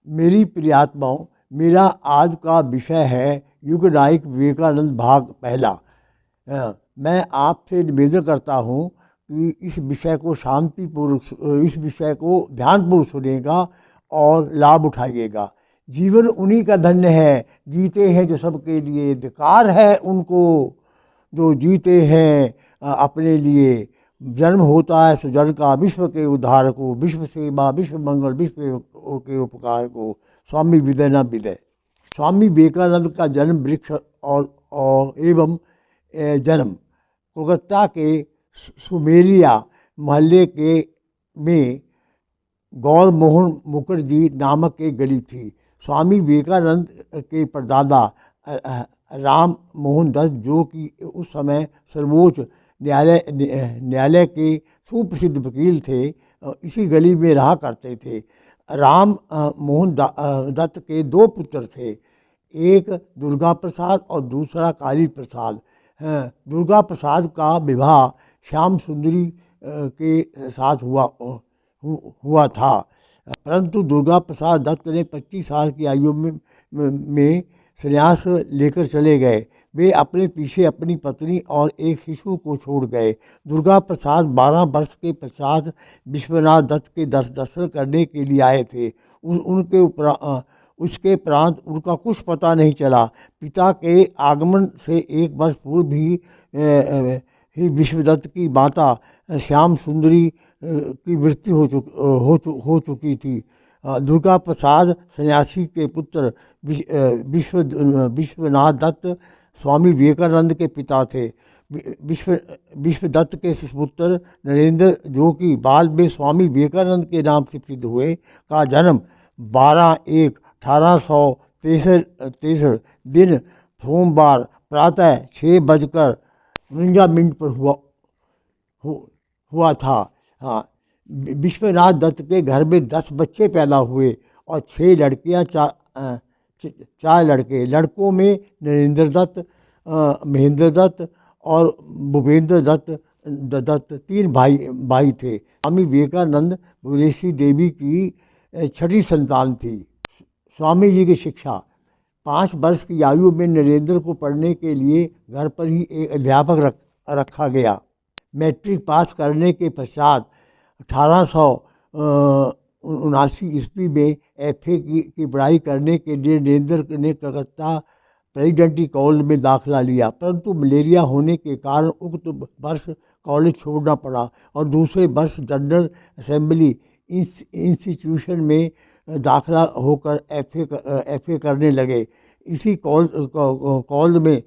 मेरी प्रियात्माओं, मेरा आज का विषय है युग नायक विवेकानंद भाग पहला। मैं आपसे निवेदन करता हूँ कि इस विषय को ध्यानपूर्वक सुनिएगा और लाभ उठाइएगा। जीवन उन्हीं का धन्य है, जीते हैं जो सबके लिए, धिक्कार है उनको जो जीते हैं अपने लिए। जन्म होता है सुजन का, विश्व के उद्धार को, विश्व सेवा, विश्व मंगल, विश्व के उपकार को। स्वामी विदय न विदय। स्वामी विवेकानंद का जन्म वृक्ष और एवं जन्म कोलकाता के सुमेलिया मोहल्ले के में गौर मोहन मुखर्जी नामक एक गली थी। स्वामी विवेकानंद के परदादा राम मोहन दत्त, जो कि उस समय सर्वोच्च न्यायालय के सुप्रसिद्ध वकील थे, इसी गली में रहा करते थे। राम मोहन दत्त के दो पुत्र थे, एक दुर्गा प्रसाद और दूसरा काली प्रसाद। दुर्गा प्रसाद का विवाह श्याम सुंदरी के साथ हुआ था, परंतु दुर्गा प्रसाद दत्त ने 25 साल की आयु में संन्यास लेकर चले गए। वे अपने पीछे अपनी पत्नी और एक शिशु को छोड़ गए। दुर्गा प्रसाद 12 वर्ष के पश्चात विश्वनाथ दत्त के दर्शन करने के लिए आए थे। उसके उपरांत उनका कुछ पता नहीं चला। पिता के आगमन से 1 वर्ष पूर्व ही विश्वदत्त की माता श्याम सुंदरी की मृत्यु हो चुकी थी। दुर्गा प्रसाद सन्यासी के पुत्र विश्वनाथ दत्त स्वामी विवेकानंद के पिता थे। विश्वदत्त के पुत्र नरेंद्र, जो कि बाद में स्वामी विवेकानंद के नाम से प्रसिद्ध हुए, का जन्म 12/1/1863 दिन सोमवार प्रातः 6:49 पर हुआ था। हाँ, विश्वनाथ दत्त के घर में 10 बच्चे पैदा हुए और 6 लड़कियां, 4 लड़के। लड़कों में नरेंद्र दत्त, महेंद्र दत्त और भूपेंद्र दत्त 3 भाई थे। स्वामी विवेकानंद भुवनेश्वरी देवी की 6ठी संतान थी। स्वामी जी की शिक्षा। 5 वर्ष की आयु में नरेंद्र को पढ़ने के लिए घर पर ही एक अध्यापक रखा गया। मैट्रिक पास करने के पश्चात 1879 ईस्वी में FA की पढ़ाई करने के लिए नरेंद्र ने कलकत्ता प्रेसिडेंसी कॉलेज में दाखिला लिया, परंतु मलेरिया होने के कारण उक्त वर्ष कॉलेज छोड़ना पड़ा और दूसरे वर्ष जनरल असेंबली इंस्टीट्यूशन में दाखिला होकर FA करने लगे। इसी कॉलेज में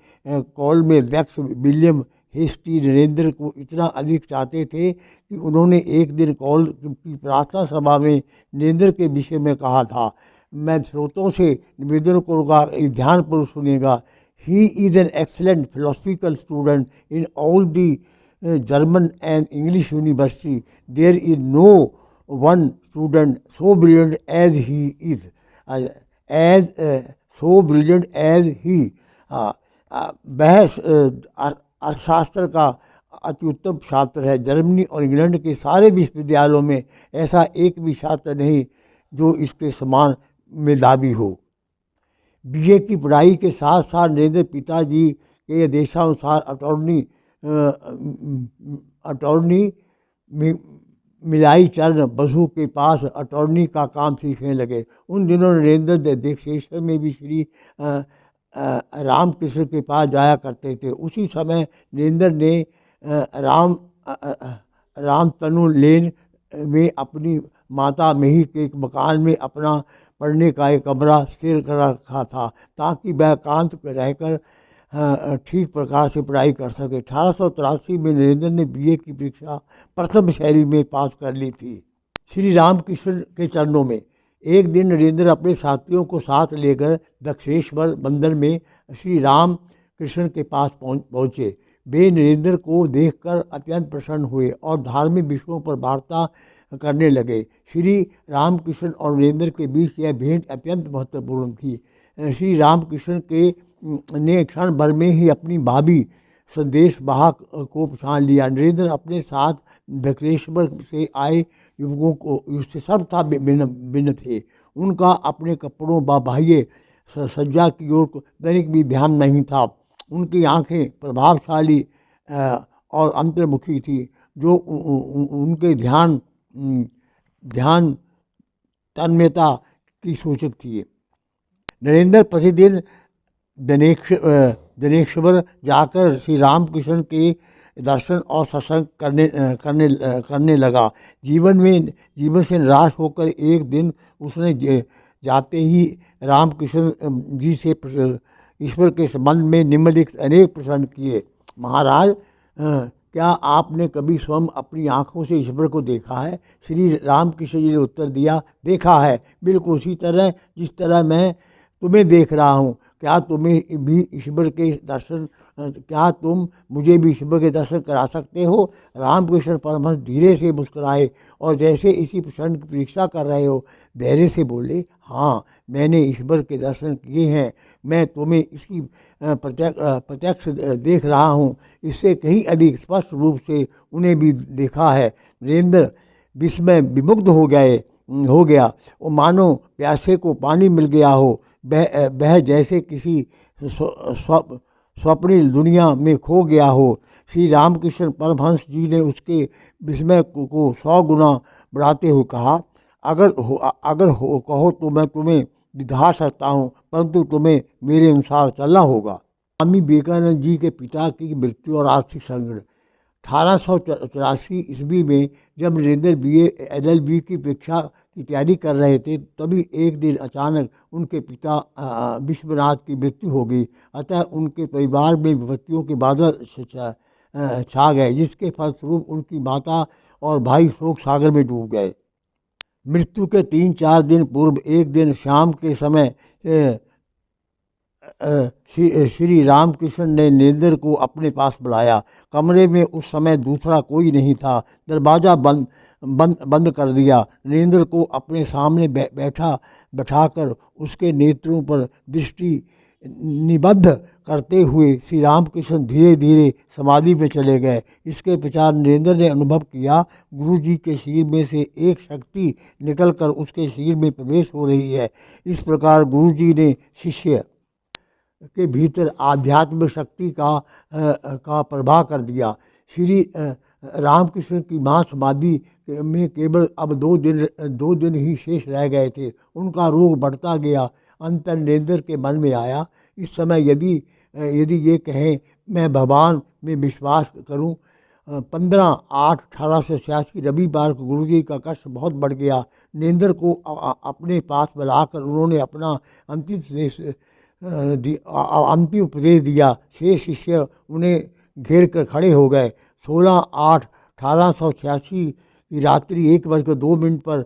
वैक्स विलियम हेस्टी नरेंद्र को इतना अधिक चाहते थे कि उन्होंने एक दिन कॉलेज की प्रार्थना सभा में नरेंद्र के विषय में कहा था। मैं श्रोतों से निवेदन करूँगा, ध्यानपूर्वक सुनिएगा। He is an excellent philosophical student in all the German and English university. There is no one student so brilliant as he is, so brilliant as he. वह अर्थशास्त्र का अत्युत्तम छात्र है। जर्मनी और इंग्लैंड के सारे विश्वविद्यालयों में ऐसा एक भी छात्र नहीं जो इसके समान मेधावी हो। BA की पढ़ाई के साथ साथ नरेंद्र पिताजी के आदेशानुसार अटॉर्नी मिलाई चरण बसु के पास अटॉर्नी का काम सीखने लगे। उन दिनों नरेंद्र देशेश्वर में भी श्री रामकृष्ण के पास जाया करते थे। उसी समय नरेंद्र ने रामतनु लेन में अपनी माता मेही के एक मकान में अपना पढ़ने का एक कमरा स्थिर कर रखा था, ताकि वह एकांत में रहकर ठीक प्रकार से पढ़ाई कर सके। 1883 में नरेंद्र ने BA की परीक्षा प्रथम शैली में पास कर ली थी। श्री रामकृष्ण के चरणों में। एक दिन नरेंद्र अपने साथियों को साथ लेकर दक्षेश्वर मंदिर में श्री राम कृष्ण के पास पहुँचे। वे नरेंद्र को देखकर अत्यंत प्रसन्न हुए और धार्मिक विषयों पर वार्ता करने लगे। श्री रामकृष्ण और नरेंद्र के बीच यह भेंट अत्यंत महत्वपूर्ण थी। श्री रामकृष्ण ने क्षण भर में ही अपनी भाभी संदेश वाहक को पहचान लिया। नरेंद्र अपने साथ दक्षेश्वर से आए युवकों को उससे सब था भिन्न थे। उनका अपने कपड़ों व बाह्य सज्जा की ओर तनिक भी ध्यान नहीं था। उनकी आंखें प्रभावशाली और अंतर्मुखी थी, जो उनके ध्यान तन्मयता की सूचक थी। नरेंद्र प्रतिदिन दिनेश्वर जाकर श्री रामकृष्ण के दर्शन और सत्संग करने लगा। जीवन से निराश होकर एक दिन उसने जाते ही रामकृष्ण जी से ईश्वर के संबंध में निम्नलिखित अनेक प्रश्न किए। महाराज, क्या आपने कभी स्वयं अपनी आँखों से ईश्वर को देखा है? श्री रामकृष्ण जी ने उत्तर दिया, देखा है, बिल्कुल उसी तरह जिस तरह मैं तुम्हें देख रहा हूँ। क्या तुम्हें भी ईश्वर के दर्शन क्या तुम मुझे भी ईश्वर के दर्शन करा सकते हो? रामकृष्ण परमहंस धीरे से मुस्कुराए और जैसे इसी प्रश्न की परीक्षा कर रहे हो धैर्य से बोले, हाँ, मैंने ईश्वर के दर्शन किए हैं। मैं तुम्हें इसकी प्रत्यक्ष देख रहा हूँ, इससे कहीं अधिक स्पष्ट रूप से उन्हें भी देखा है। नरेंद्र विस्मय विमुग्ध हो गया। वो मानो प्यासे को पानी मिल गया हो। वह जैसे किसी स्वप्निल दुनिया में खो गया हो। श्री रामकृष्ण परमहंस जी ने उसके विस्मय को 100 गुना बढ़ाते हुए कहा, अगर कहो तो मैं तुम्हें दिखा सकता हूँ, परंतु तुम्हें मेरे अनुसार चलना होगा। स्वामी विवेकानंद जी के पिता की मृत्यु और आर्थिक संकट। 1884 ईस्वी में जब नरेंद्र BA LLB की परीक्षा की तैयारी कर रहे थे, तभी एक दिन अचानक उनके पिता विश्वनाथ की मृत्यु हो गई। अतः उनके परिवार में विपत्तियों के बादल छा गए, जिसके फलस्वरूप उनकी माता और भाई शोक सागर में डूब गए। मृत्यु के 3-4 दिन पूर्व एक दिन शाम के समय श्री रामकृष्ण ने नरेंद्र को अपने पास बुलाया। कमरे में उस समय दूसरा कोई नहीं था। दरवाज़ा बंद कर दिया। नरेंद्र को अपने सामने बैठाकर उसके नेत्रों पर दृष्टि निबद्ध करते हुए श्री रामकृष्ण धीरे धीरे समाधि में चले गए। इसके पश्चात नरेंद्र ने अनुभव किया, गुरु जी के शरीर में से एक शक्ति निकलकर उसके शरीर में प्रवेश हो रही है। इस प्रकार गुरु जी ने शिष्य के भीतर आध्यात्मिक शक्ति का प्रभाव कर दिया। श्री रामकृष्ण की महासमाधि में केवल अब 2 दिन ही शेष रह गए थे। उनका रोग बढ़ता गया। अंतर नरेंद्र के मन में आया, इस समय यदि ये कहें मैं भगवान में विश्वास करूं। 15/8/1886 रविवार को गुरु जी का कष्ट बहुत बढ़ गया। नरेंद्र को अपने पास बुलाकर उन्होंने अपना अंतिम उपदेश दिया। 6 शिष्य उन्हें घेर कर खड़े हो गए। 16/8/1886 की रात्रि 1:02 पर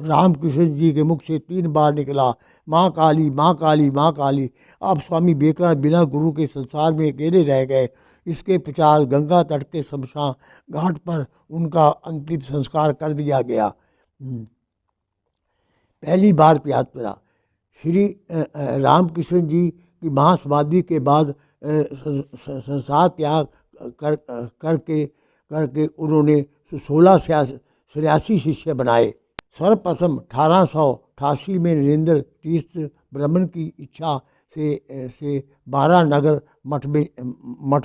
रामकृष्ण जी के मुख से 3 बार निकला, माँ काली, माँ काली, माँ काली। अब स्वामी विवेकानंद बिना गुरु के संसार में अकेले रह गए। इसके पश्चात गंगा तट के शमशान घाट पर उनका अंतिम संस्कार कर दिया गया। पहली बार यात्रा। श्री रामकृष्ण जी की महासमाधि के बाद संसार त्याग करके उन्होंने 1683 शिष्य बनाए। सर्वप्रथम 1888 में नरेंद्र तीर्थ भ्रमण की इच्छा से 12 नगर मठ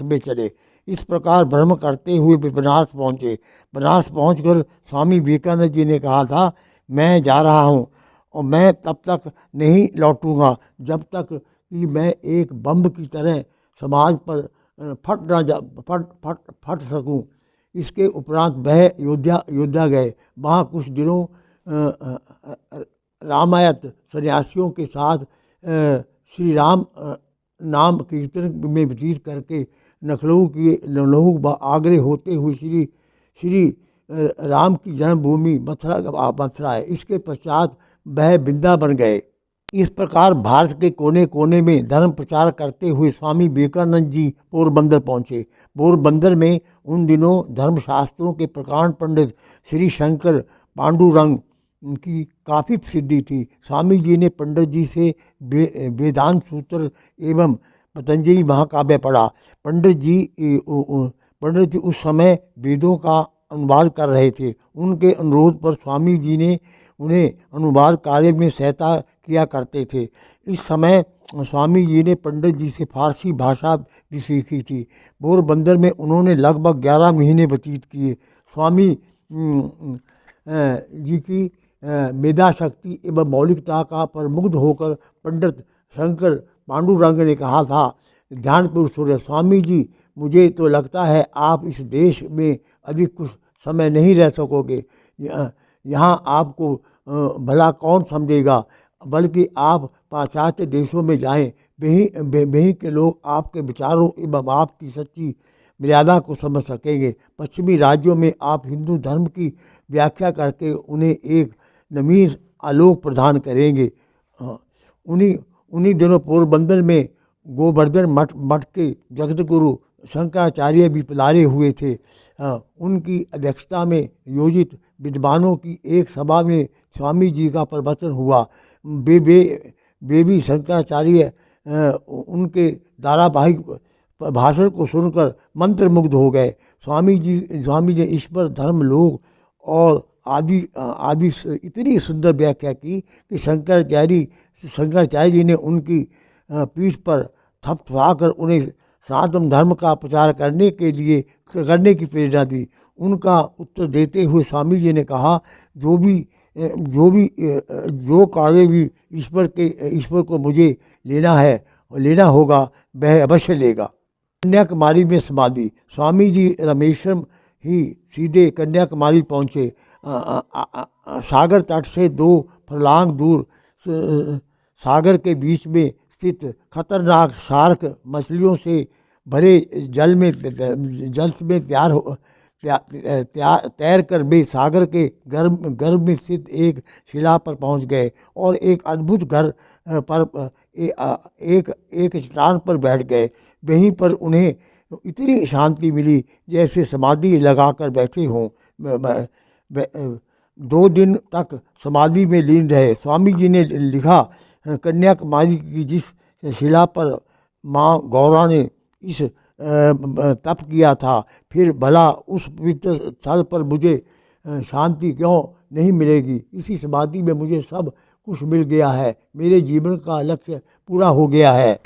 में चले। इस प्रकार भ्रमण करते हुए वे बनारस पहुँचे। बनारस पहुँचकर स्वामी विवेकानंद जी ने कहा था, मैं जा रहा हूँ और मैं तब तक नहीं लौटूंगा जब तक कि मैं एक बम की तरह समाज पर फट सकूं। इसके उपरांत वह अयोध्या गए। वहाँ कुछ दिनों रामायत सन्यासियों के साथ श्री राम नाम कीर्तन में व्यतीत करके लखनऊ व आगरे होते हुए श्री राम की जन्मभूमि मथुरा है। इसके पश्चात वह वृंदावन गए। इस प्रकार भारत के कोने कोने में धर्म प्रचार करते हुए स्वामी विवेकानंद जी पोरबंदर पहुँचे। पोरबंदर में उन दिनों धर्मशास्त्रों के प्रकांड पंडित श्री शंकर पांडुरंग की काफ़ी प्रसिद्धि थी। स्वामी जी ने पंडित जी से वेदांत सूत्र एवं पतंजलि महाकाव्य पढ़ा। पंडित जी उस समय वेदों का अनुवाद कर रहे थे। उनके अनुरोध पर स्वामी जी ने उन्हें अनुवाद कार्य में सहायता किया करते थे। इस समय स्वामी जी ने पंडित जी से फारसी भाषा भी सीखी थी। पोरबंदर में उन्होंने लगभग 11 महीने व्यतीत किए। स्वामी जी की मेधा शक्ति एवं मौलिकता का पर मुग्ध होकर पंडित शंकर पांडुरंग ने कहा था, ध्यान पुरुष हो रहे स्वामी जी, मुझे तो लगता है आप इस देश में अधिक कुछ समय नहीं रह सकोगे। यहाँ आपको भला कौन समझेगा, बल्कि आप पाश्चात्य देशों में जाएं, वहीं के लोग आपके विचारों एवं आपकी सच्ची मर्यादा को समझ सकेंगे। पश्चिमी राज्यों में आप हिंदू धर्म की व्याख्या करके उन्हें एक नवीन आलोक प्रदान करेंगे। उन्हीं उन्हीं दिनों पोरबंदर में गोवर्धन मठ के जगत गुरु शंकराचार्य भी पधारे हुए थे। उनकी अध्यक्षता में योजित विद्वानों की एक सभा में स्वामी जी का प्रवचन हुआ। वे भी शंकराचार्य उनके धारावाहिक भाषण को सुनकर मंत्रमुग्ध हो गए। स्वामी ने ईश्वर, धर्म, लोक और आदि आदि इतनी सुंदर व्याख्या की कि शंकराचार्य जी ने उनकी पीठ पर थपथपाकर उन्हें सनातन धर्म का प्रचार करने की प्रेरणा दी। उनका उत्तर देते हुए स्वामी जी ने कहा, जो कार्य भी ईश्वर को मुझे लेना होगा वह अवश्य लेगा। कन्याकुमारी में समाधि। स्वामी जी रामेश्वरम ही सीधे कन्याकुमारी पहुँचे। सागर तट से 2 फर्लांग दूर सागर के बीच में स्थित खतरनाक शार्क मछलियों से भरे जल में तैर कर वे सागर के गर्भ में स्थित एक शिला पर पहुंच गए और एक अद्भुत घर पर एक चट्टान पर बैठ गए। वहीं पर उन्हें इतनी शांति मिली जैसे समाधि लगाकर बैठे हों। 2 दिन तक समाधि में लीन रहे। स्वामी जी ने लिखा, कन्याकुमारी की जिस शिला पर माँ गौरा ने इस तप किया था, फिर भला उस पवित्र स्थल पर मुझे शांति क्यों नहीं मिलेगी। इसी समाधि में मुझे सब कुछ मिल गया है। मेरे जीवन का लक्ष्य पूरा हो गया है।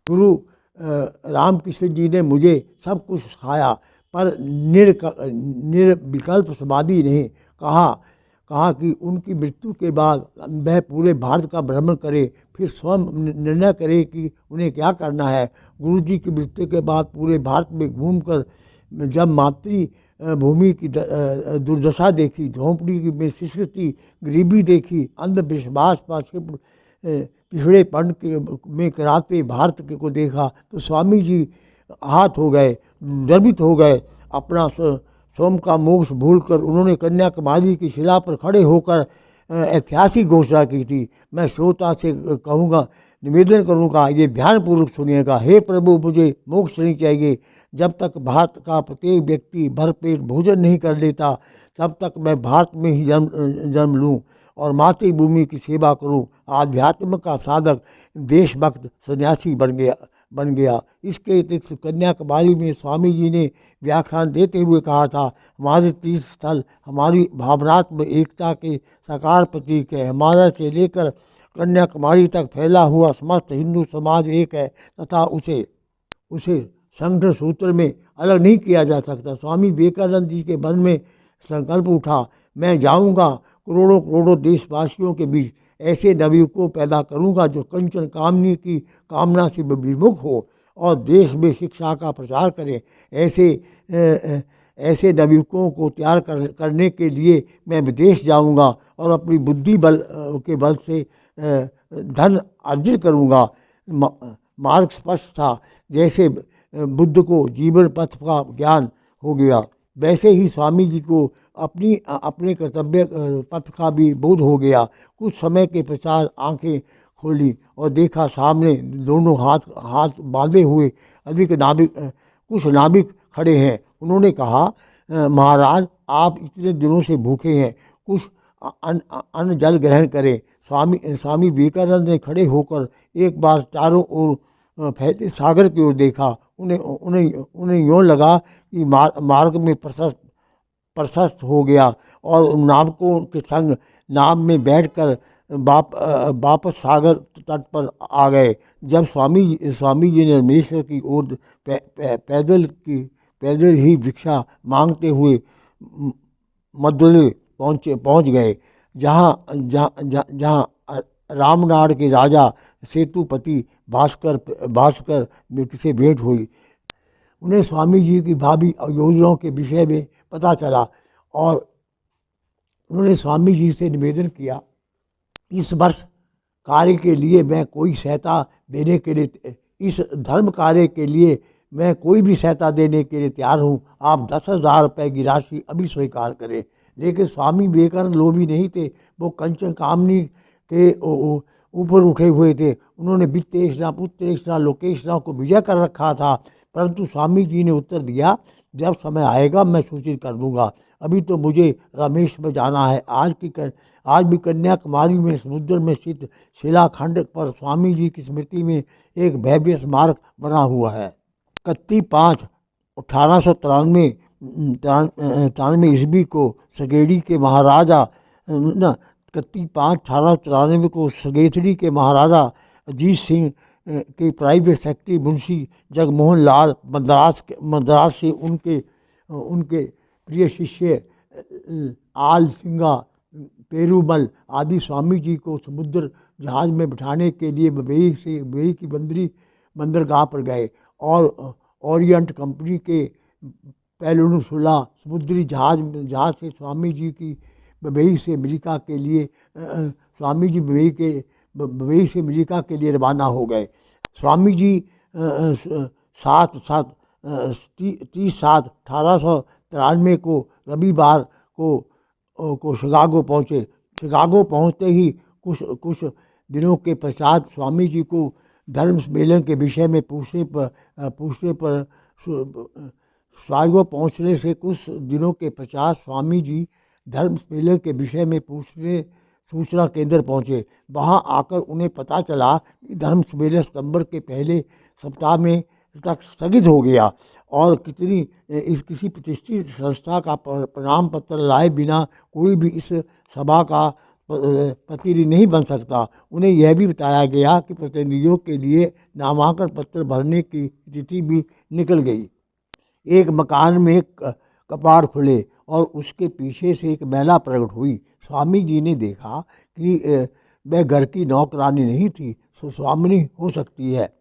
गुरु रामकृष्ण जी ने मुझे सब कुछ सिखाया, पर निर्विकल्प समाधि नहीं। कहा कि उनकी मृत्यु के बाद वह पूरे भारत का भ्रमण करे, फिर स्वयं निर्णय करे कि उन्हें क्या करना है। गुरु जी की मृत्यु के बाद पूरे भारत में घूमकर जब मातृ भूमि की दुर्दशा देखी, झोंपड़ी में शिष्यति गरीबी देखी, अंधविश्वास पिछड़ेपन में कराते भारत को देखा, तो स्वामी जी आहत हो गए, गर्वित हो गए। अपना स्वयं का मोक्ष भूलकर उन्होंने कन्याकुमारी की शिला पर खड़े होकर ऐतिहासिक घोषणा की थी। मैं श्रोता से कहूँगा, निवेदन करूँगा, ये ध्यानपूर्वक सुनिएगा। हे प्रभु, मुझे मोक्ष नहीं चाहिए। जब तक भारत का प्रत्येक व्यक्ति भरपेट भोजन नहीं कर लेता, तब तक मैं भारत में ही जन्म लूँ और मातृभूमि की सेवा करूँ। आध्यात्म का साधक, देशभक्त सन्यासी बन गया। इसके अतिरिक्त कन्याकुमारी में स्वामी जी ने व्याख्यान देते हुए कहा था, हमारे तीर्थ स्थल हमारी भावनात्मक एकता के साकार प्रतीक है। हिमालय से लेकर कन्याकुमारी तक फैला हुआ समस्त हिंदू समाज एक है तथा उसे संघ सूत्र में अलग नहीं किया जा सकता। स्वामी विवेकानंद जी के मन में संकल्प उठा, मैं जाऊंगा करोड़ों देशवासियों के बीच, ऐसे नवयुवकों पैदा करूंगा जो कंचन कामनी की कामना से विमुख हो और देश में शिक्षा का प्रचार करें। ऐसे नवयुवकों को तैयार करने के लिए मैं विदेश जाऊंगा और अपनी बुद्धि के बल से धन अर्जित करूंगा। मार्ग स्पष्ट था। जैसे बुद्ध को जीवन पथ का ज्ञान हो गया, वैसे ही स्वामी जी को अपने कर्तव्य पथ का भी बोध हो गया। कुछ समय के पश्चात आंखें खोली और देखा सामने दोनों हाथ बांधे हुए कुछ नाविक खड़े हैं। उन्होंने कहा, महाराज, आप इतने दिनों से भूखे हैं, कुछ अन्न जल ग्रहण करें। स्वामी विवेकानंद ने खड़े होकर एक बार चारों ओर फैले सागर की ओर देखा। उन्हें यूँ लगा कि मार्ग में प्रशस्त हो गया और नाविकों के संग नाव में बैठकर वापस सागर तट पर आ गए। जब स्वामी जी ने रामेश्वर की ओर पैदल ही भिक्षा मांगते हुए मदुरै पहुंच गए, जहाँ जहाँ जहाँ जहाँ रामनाड़ के राजा सेतुपति भास्कर से भेंट हुई। उन्हें स्वामी जी की भावी योजनाओं के विषय में पता चला और उन्होंने स्वामी जी से निवेदन किया, इस वर्ष कार्य के लिए मैं कोई सहायता देने के लिए इस धर्म कार्य के लिए मैं कोई भी सहायता देने के लिए तैयार हूँ, आप 10,000 रुपये की राशि अभी स्वीकार करें। लेकिन स्वामी विवेकानंद लोभी नहीं थे, वो कंचन कामनी के ऊपर उठे हुए थे। उन्होंने वित्तेषणा, पुत्रेषणा, लोकेषणा को विजय कर रखा था। परंतु स्वामी जी ने उत्तर दिया, जब समय आएगा मैं सूचित कर दूंगा, अभी तो मुझे रामेश्वर जाना है। आज भी कन्याकुमारी में समुद्र में स्थित शिलाखंड पर स्वामी जी की स्मृति में एक भव्य स्मारक बना हुआ है। 31/5/1893 ईस्वी को सगेड़ी के महाराजा 31/5/1893 को सगेथड़ी के महाराजा अजीत सिंह के प्राइवेट सेक्रेटरी मुंशी जगमोहन लाल मद्रास से उनके प्रिय शिष्य आल सिंगा पेरूमल आदि स्वामी जी को समुद्र जहाज में बिठाने के लिए मुंबई की बंदरगाह पर गए और ओरिएंट कंपनी के पेनिनसुला समुद्री जहाज से स्वामी जी की मुंबई से अमेरिका के लिए स्वामी जी मुंबई से अमेरिका के लिए रवाना हो गए। स्वामी जी 30/7/1893 को रविवार को शिकागो पहुँचे। शिकागो पहुँचते ही कुछ दिनों के पश्चात स्वामी जी को धर्म सम्मेलन के विषय में पूछने पर शिकागो पहुँचने से कुछ दिनों के पश्चात स्वामी जी धर्म सम्मेलन के विषय में पूछने सूचना केंद्र पहुँचे। वहां आकर उन्हें पता चला कि धर्म सम्मेलन सितंबर के पहले सप्ताह में तक स्थगित हो गया और किसी प्रतिष्ठित संस्था का प्रमाण पत्र लाए बिना कोई भी इस सभा का प्रतिनिधि नहीं बन सकता। उन्हें यह भी बताया गया कि प्रतिनिधियों के लिए नामांकन पत्र भरने की तिथि भी निकल गई। एक मकान में कपाट खुले और उसके पीछे से एक महिला प्रकट हुई। स्वामी जी ने देखा कि वह घर की नौकरानी नहीं थी, स्वामिनी हो सकती है।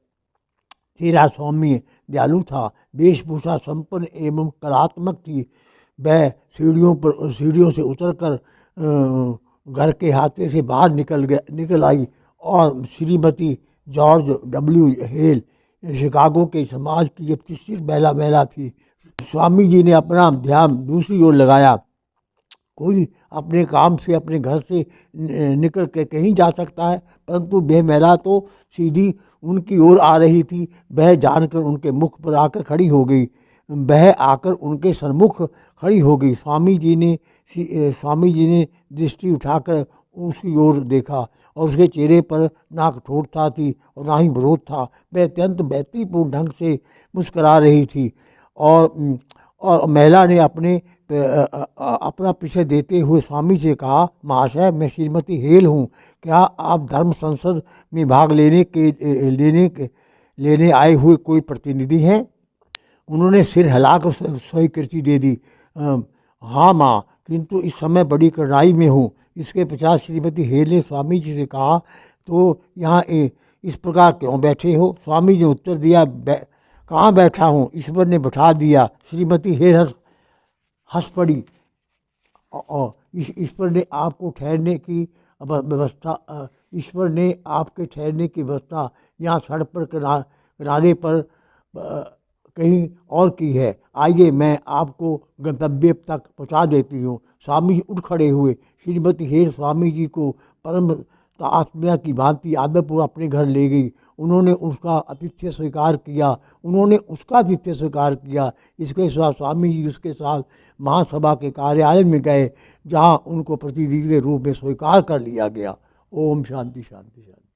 तेरा स्वामी दयालु था, वेशभूषा संपन्न एवं कलात्मक थी। वह सीढ़ियों से उतरकर घर के हाथे से बाहर निकल आई और Shrimati George W hello Chicago के समाज की एक प्रतिष्ठित महिला थी। स्वामी जी ने अपना ध्यान दूसरी ओर लगाया। कोई अपने काम से अपने घर से निकल के कहीं जा सकता है, परंतु वह महिला तो सीधी उनकी ओर आ रही थी। वह जानकर उनके मुख पर आकर खड़ी हो गई। वह आकर उनके सन्मुख खड़ी हो गई। स्वामी जी ने दृष्टि उठाकर उसकी ओर देखा और उसके चेहरे पर ना कठोरता थी और ना ही विरोध था। वह अत्यंत मैत्रीपूर्ण ढंग से मुस्करा रही थी और महिला ने अपना परिचय देते हुए स्वामी से कहा, महाशय मैं श्रीमती हेल हूँ, क्या आप धर्म संसद में भाग लेने आए हुए कोई प्रतिनिधि हैं? उन्होंने सिर हिलाकर स्वीकृति दे दी। हाँ माँ, किंतु इस समय बड़ी कठिनाई में हूँ। इसके पश्चात श्रीमती हेल ने स्वामी जी से कहा, तो यहाँ इस प्रकार क्यों बैठे हो? स्वामी जी ने उत्तर दिया, कहाँ बैठा हूँ, ईश्वर ने बैठा दिया। श्रीमती हेल हंस पड़ी और ईश्वर ने आपके ठहरने की व्यवस्था यहाँ सड़क पर किनारे पर कहीं और की है। आइए मैं आपको गंतव्य तक पहुँचा देती हूँ। स्वामी जी उठ खड़े हुए। श्रीमती हेल स्वामी जी को परम आत्मीय की भांति आदरपूर्वक अपने घर ले गई। उन्होंने उसका आतिथ्य स्वीकार किया। इसके साथ स्वामी जी उसके साथ महासभा के कार्यालय में गए, जहाँ उनको प्रतिनिधि के रूप में स्वीकार कर लिया गया। ओम शांति शांति शांति।